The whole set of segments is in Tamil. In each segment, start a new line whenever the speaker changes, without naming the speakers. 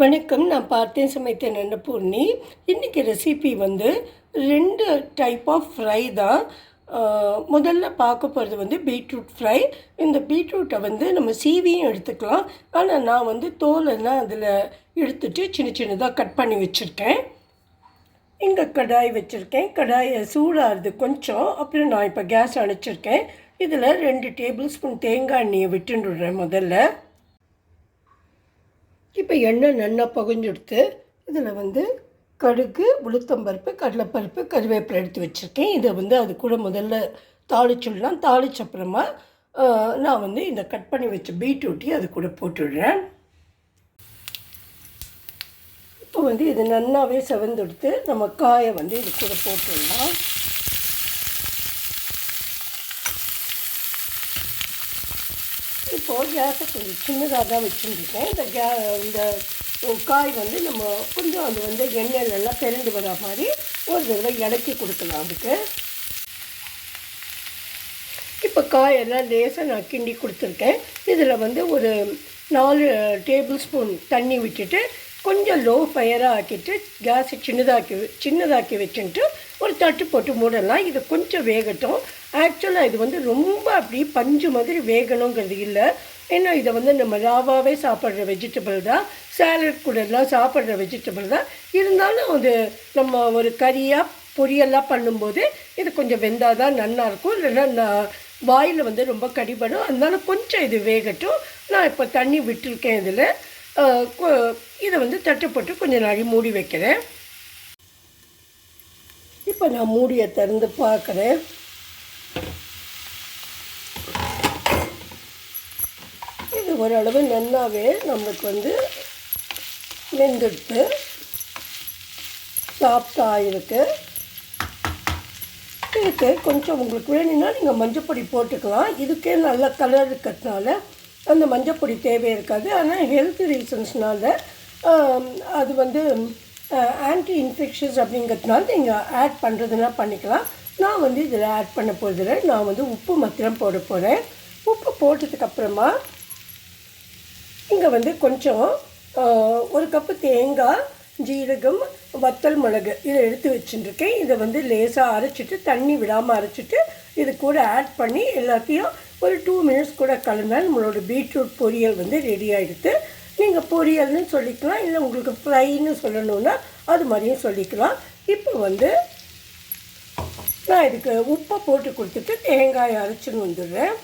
வணக்கம். நான் பார்த்தேன் சமைத்தேன் அன்னபூர்ணி. இன்றைக்கி ரெசிபி வந்து 2 டைப் ஆஃப் ஃப்ரை தான். முதல்ல பார்க்க போகிறது வந்து பீட்ரூட் ஃப்ரை. இந்த பீட்ரூட்டை வந்து நம்ம சீவியும் எடுத்துக்கலாம். ஆனால் நான் வந்து தோலெல்லாம் அதில் எடுத்துட்டு சின்ன சின்னதாக கட் பண்ணி வச்சுருக்கேன். இங்கே கடாய் வச்சுருக்கேன். கடாயை சூடாகிறது கொஞ்சம். அப்புறம் நான் இப்போ கேஸ் அணைச்சிருக்கேன். இதில் 2 டேபிள் ஸ்பூன் தேங்காய் எண்ணெயை விட்டுடுறேன் முதல்ல. இப்போ எண்ணெய் நல்லா புகஞ்செடுத்து இதில் வந்து கடுகு, உளுத்தம்பருப்பு, கடலைப்பருப்பு, கருவேப்பிலை எடுத்து வச்சுருக்கேன். இதை வந்து அது கூட முதல்ல தாளிச்சுடலாம். தாளிச்சப்புறமா நான் வந்து இந்த கட் பண்ணி வச்ச பீட்ரூட்டையும் அது கூட போட்டுடுறேன். இப்போ வந்து இது நல்லாவே செவந்தெடுத்து நம்ம காயை வந்து இது கூட போட்டுடலாம். இப்போது கேஸை கொஞ்சம் சின்னதாக தான் வச்சுருக்கேன். இந்த காய் வந்து நம்ம கொஞ்சம் அது வந்து எண்ணெயிலெல்லாம் பிறண்டு வர மாதிரி ஒரு தடவை இலக்கி கொடுக்கலாம் அதுக்கு. இப்போ காயெல்லாம் லேசாக நான் கிண்டி கொடுத்துருக்கேன். இதில் வந்து ஒரு 4 டேபிள் ஸ்பூன் தண்ணி விட்டுட்டு கொஞ்சம் லோ ஃபயராக ஆக்கிட்டு கேஸை சின்னதாக்கி வச்சுட்டு ஒரு தட்டு போட்டு மூடலாம். இது கொஞ்சம் வேகட்டும். ஆக்சுவலாக இது வந்து ரொம்ப அப்படி பஞ்சு மாதிரி வேகணுங்கிறது இல்லை. ஏன்னா இதை வந்து நம்ம ராவாகவே சாப்பிட்ற வெஜிடபிள் தான். சாலட் கூடலாம் சாப்பிட்ற வெஜிடபிள் தான். இருந்தாலும் அது நம்ம ஒரு கறியாக பொரியெல்லாம் பண்ணும்போது இது கொஞ்சம் வெந்தால் தான் நல்லாயிருக்கும். இல்லைன்னா வாயில் வந்து ரொம்ப கடிபடும். அதனால கொஞ்சம் இது வேகட்டும். நான் இப்போ தண்ணி விட்டுருக்கேன். இதில் இதை வந்து தட்டு போட்டு கொஞ்சம் நாளை மூடி வைக்கிறேன். இப்போ நான் மூடியை திறந்து பார்க்குறேன். இது ஓரளவு நல்லாவே நம்மளுக்கு வந்து வெந்துடுத்து சாஃப்டாக இருக்குது. இதுக்கு கொஞ்சம் உங்களுக்கு வேணும்னா நீங்கள் மஞ்சப்பொடி போட்டுக்கலாம். இதுக்கே நல்ல கலர் இருக்கிறதுனால அந்த மஞ்சப்பொடி தேவை இருக்காது. ஆனால் ஹெல்த் ரீசன்ஸ்னால் அது வந்து ஆன்டி இன்ஃபெக்ஷன்ஸ் அப்படிங்கிறதுனால நீங்கள் ஆட் பண்ணுறதுனா பண்ணிக்கலாம். நான் வந்து இதில் ஆட் பண்ண போகிறதில்ல. நான் வந்து உப்பு மாத்திரம் போட போகிறேன். உப்பு போட்டதுக்கப்புறமா இங்கே வந்து கொஞ்சம் 1 கப்பு தேங்காய், ஜீரகம், வத்தல் மிளகு இதை எடுத்து வச்சுட்டுருக்கேன். இதை வந்து லேசாக அரைச்சிட்டு தண்ணி விடாமல் அரைச்சிட்டு இது கூட ஆட் பண்ணி எல்லாத்தையும் ஒரு 2 மினிட்ஸ் கூட கலந்தால் நம்மளோட பீட்ரூட் பொரியல் வந்து ரெடி ஆகிடுது. நீங்கள் பொரியல்னு சொல்லிக்கலாம், இல்லை உங்களுக்கு ஃப்ரைன்னு சொல்லணுன்னா அது மாதிரியும் சொல்லிக்கலாம். இப்போ வந்து நான் இதுக்கு உப்பை போட்டு கொடுத்துட்டு தேங்காயை அரைச்சின்னு வந்துடுறேன்.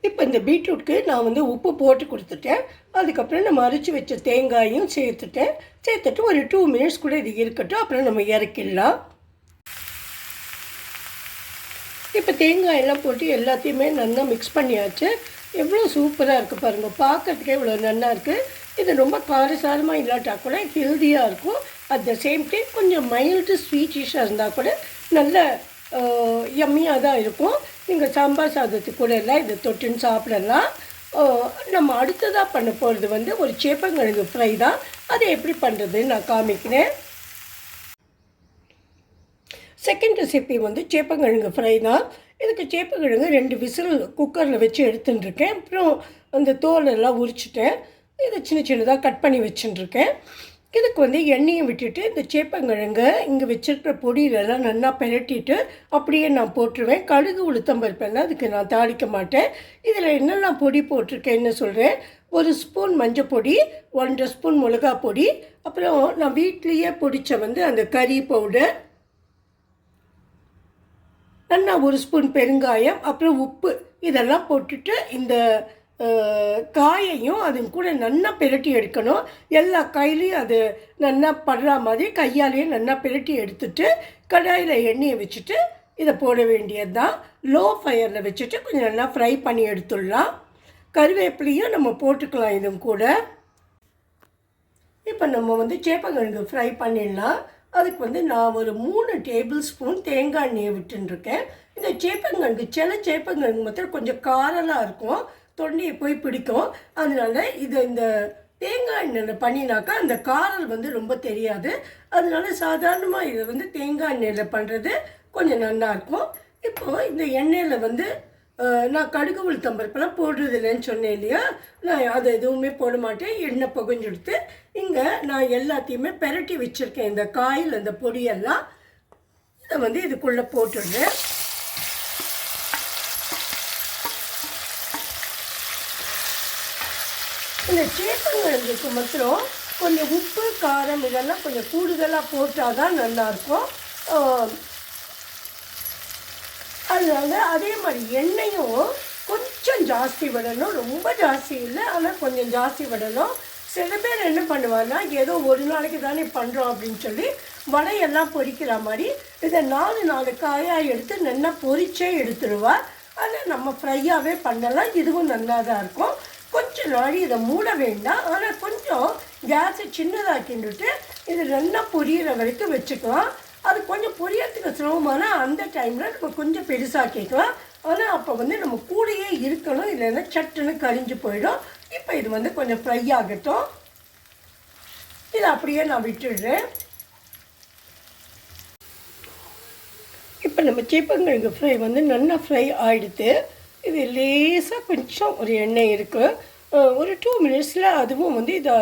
இப்போ இந்த பீட்ரூட்க்கு நான் வந்து உப்பு போட்டு கொடுத்துட்டேன். அதுக்கப்புறம் நம்ம அரைச்சி வச்ச தேங்காயும் சேர்த்துட்டு ஒரு 2 மினிட்ஸ் கூட இது இருக்கட்டும். அப்புறம் நம்ம இறக்கிடலாம். இப்போ தேங்காயெல்லாம் போட்டு எல்லாத்தையுமே நல்லா மிக்ஸ் பண்ணியாச்சு. எவ்வளோ சூப்பராக இருக்குது பாருங்கள். பார்க்குறதுக்கே இவ்வளோ நல்லா இருக்குது. இது ரொம்ப காரசாரமாக இல்லாட்டா கூட ஹெல்த்தியாக இருக்கும். அட் த சேம் டைம் கொஞ்சம் மைல்டு ஸ்வீட்டிஷாக இருந்தால் கூட நல்ல யம்மியாக தான் இருக்கும். நீங்கள் சாம்பார் சாதத்துக்கு கூட எல்லாம் இதை தொட்டுன்னு சாப்பிடலாம். நம்ம அடுத்ததாக பண்ண போகிறது வந்து ஒரு சேப்பங்கிழங்கு ஃப்ரை தான். அதை எப்படி பண்ணுறதுன்னு நான் காமிக்கிறேன். செகண்ட் ரெசிபி வந்து சேப்பங்கிழங்கு ஃப்ரை தான். இதுக்கு சேப்பங்கிழங்கு 2 விசில் குக்கரில் வச்சு எடுத்துட்டுருக்கேன். அப்புறம் அந்த தோலெல்லாம் உரிச்சிட்டேன். இதை சின்ன சின்னதாக கட் பண்ணி வச்சுட்டுருக்கேன். இதுக்கு வந்து எண்ணெயை விட்டுட்டு இந்த சேப்பங்கிழங்கை இங்கே வச்சுருக்கிற பொடியிலெல்லாம் நல்லா பிரட்டிட்டு அப்படியே நான் போட்டுருவேன். கடுகு, உளுத்தம்பருப்பெல்லாம் அதுக்கு நான் தாளிக்க மாட்டேன். இதில் என்னெல்லாம் பொடி போட்டிருக்கேன்னு சொல்கிறேன். 1 ஸ்பூன் மஞ்சள் பொடி, 1.5 ஸ்பூன் மிளகா பொடி, அப்புறம் நான் வீட்லேயே பொடித்த வந்து அந்த கறி பவுடர், நல்லா 1 ஸ்பூன் பெருங்காயம், அப்புறம் உப்பு இதெல்லாம் போட்டுட்டு இந்த காயையும் அது கூட நல்லா பிரட்டி எடுக்கணும். எல்லா காயிலையும் அது நல்லா படுற மாதிரி கையாலேயே நல்லா பிரட்டி எடுத்துட்டு கடாயில் எண்ணெயை வச்சுட்டு இதை போட வேண்டியது தான். லோ ஃபயரில் வச்சுட்டு கொஞ்சம் நல்லா ஃப்ரை பண்ணி எடுத்துடலாம். கருவேப்பிலையும் நம்ம போட்டுக்கலாம் இதுவும் கூட. இப்போ நம்ம வந்து சேப்பங்கிழங்கு ஃப்ரை பண்ணிடலாம். அதுக்கு வந்து நான் ஒரு 3 டேபிள் ஸ்பூன் தேங்காய் எண்ணெயை விட்டுருக்கேன். இந்த சேப்பங்கிழங்கு சில சேப்பங்கிழங்கு மாத்திரம் கொஞ்சம் காரலாக இருக்கும், தொண்டையை போய் பிடிக்கும். அதனால இந்த தேங்காய் எண்ணெயில் பண்ணினாக்கா அந்த காரல் வந்து ரொம்ப தெரியாது. அதனால சாதாரணமாக இதை வந்து தேங்காய் எண்ணெயில் பண்ணுறது கொஞ்சம் நல்லாயிருக்கும். இப்போது இந்த எண்ணெயில் வந்து நான் கடுகு உளுத்தம்பருப்பெல்லாம் போடுறது இல்லைன்னு சொன்னேன் இல்லையா, நான் அதை எதுவுமே போட மாட்டேன். எண்ணெய் புகஞ்செடுத்து இங்கே நான் எல்லாத்தையுமே பெரட்டி வச்சுருக்கேன். இந்த காயில் அந்த பொடியெல்லாம் இதை வந்து இதுக்குள்ளே போட்டுடுறேன். இந்த சேப்பங்கிழங்குக்கு மாத்திரம் கொஞ்சம் உப்பு காரம் இதெல்லாம் கொஞ்சம் கூடுதலாக போட்டால் தான் நல்லாயிருக்கும். அதனால அதே மாதிரி எண்ணெயும் கொஞ்சம் ஜாஸ்தி விடணும், ரொம்ப ஜாஸ்தி இல்லை, ஆனால் கொஞ்சம் ஜாஸ்தி விடணும். சில பேர் என்ன பண்ணுவாங்கன்னா, ஏதோ ஒரு நாளைக்கு தானே பண்ணுறோம் அப்படின்னு சொல்லி வடையெல்லாம் பொரிக்கிற மாதிரி இதை 4 காயாக எடுத்து நல்லா பொரிச்சே எடுத்துடுவா. ஆனால் நம்ம ஃப்ரையாகவே பண்ணலாம், இதுவும் நல்லா தான் இருக்கும். கொஞ்சம் நாள் இதை மூட வேண்டாம், ஆனால் கொஞ்சம் கேஸை சின்னதாக்கிட்டு இது நல்லா பொரியிற வரைக்கும் வச்சுக்கலாம். அது கொஞ்சம் பொரியறதுக்கு சிரமமான அந்த டைமில் நம்ம கொஞ்சம் பெருசாக்கிக்கலாம். ஆனால் அப்போ வந்து நம்ம கூடையே இருக்கணும், இல்லைன்னா சட்டுன்னு கரிஞ்சு போயிடும். இப்போ இது வந்து கொஞ்சம் ஃப்ரை ஆகட்டும். இதை அப்படியே நான் விட்டுடுறேன். இப்போ நம்ம சேப்பங்கிழங்கு ஃப்ரை வந்து நல்லா ஃப்ரை ஆகிடுது. இது லேசாக கொஞ்சம் ஒரு எண்ணெய் இருக்குது. ஒரு 2 மினிட்ஸில் அதுவும் வந்து இதை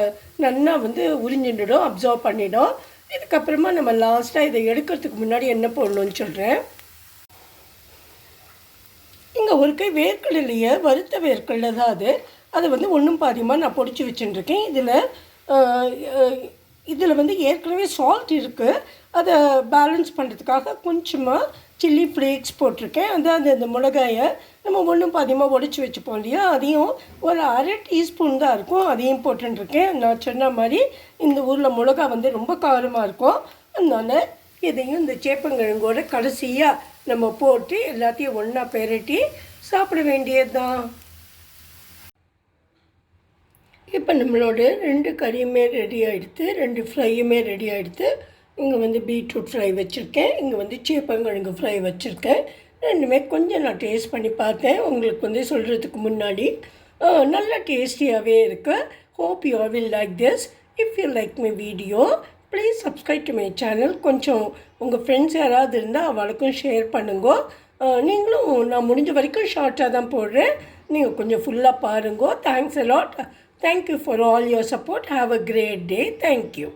நல்லா வந்து உறிஞ்சிடும், அப்சர்வ் பண்ணிடும். இதுக்கப்புறமா நம்ம லாஸ்ட்டாக இதை எடுக்கிறதுக்கு முன்னாடி என்ன போடணும்னு சொல்கிறேன். இங்கே ஒரு கை வேர்க்கடலையை வறுத்த வேர்க்கடலை தான் அதை வந்து ஒன்றும் பாதியமாக நான் பொடிச்சு வச்சுட்டுருக்கேன். இதில் வந்து ஏற்கனவே சால்ட் இருக்குது, அதை பேலன்ஸ் பண்ணுறதுக்காக கொஞ்சமாக சில்லி ஃப்ளேக்ஸ் போட்டிருக்கேன். அந்த மிளகாயை நம்ம ஒன்றும் பாதியமாக உடச்சி வச்சுப்போம் இல்லையா, அதையும் ஒரு 1/2 டீஸ்பூன் தான் இருக்கும், அதையும் போட்டுருக்கேன். நான் சொன்ன மாதிரி இந்த ஊரில் மிளகா வந்து ரொம்ப காரமாக இருக்கும். அதனால இதையும் இந்த சேப்பங்கிழங்கோட கடைசியாக நம்ம போட்டு எல்லாத்தையும் ஒன்றா பெரட்டி சாப்பிட வேண்டியது தான். இப்போ நம்மளோட 2 கறியுமே ரெடி ஆகிடுது, 2 ஃப்ரையுமே ரெடி ஆகிடுது. இங்கே வந்து பீட்ரூட் ஃப்ரை வச்சுருக்கேன், இங்கே வந்து சேப்பங்கிழங்கு ஃப்ரை வச்சுருக்கேன். ரெண்டுமே கொஞ்சம் நான் டேஸ்ட் பண்ணி பார்த்தேன், உங்களுக்கு வந்து சொல்கிறதுக்கு முன்னாடி. நல்ல டேஸ்டியாகவே இருக்குது. Hope you are will like this. If you like my video please subscribe to my channel. கொஞ்சம் உங்கள் ஃப்ரெண்ட்ஸ் யாராவது இருந்தால் அவளுக்கும் ஷேர் பண்ணுங்க. நீங்களும் நான் முடிஞ்ச வரைக்கும் ஷார்ட்டாக தான் போடுறேன், நீங்கள் கொஞ்சம் ஃபுல்லாக பாருங்க. Thanks a lot. Thank you for all your support. Have a great day. Thank you.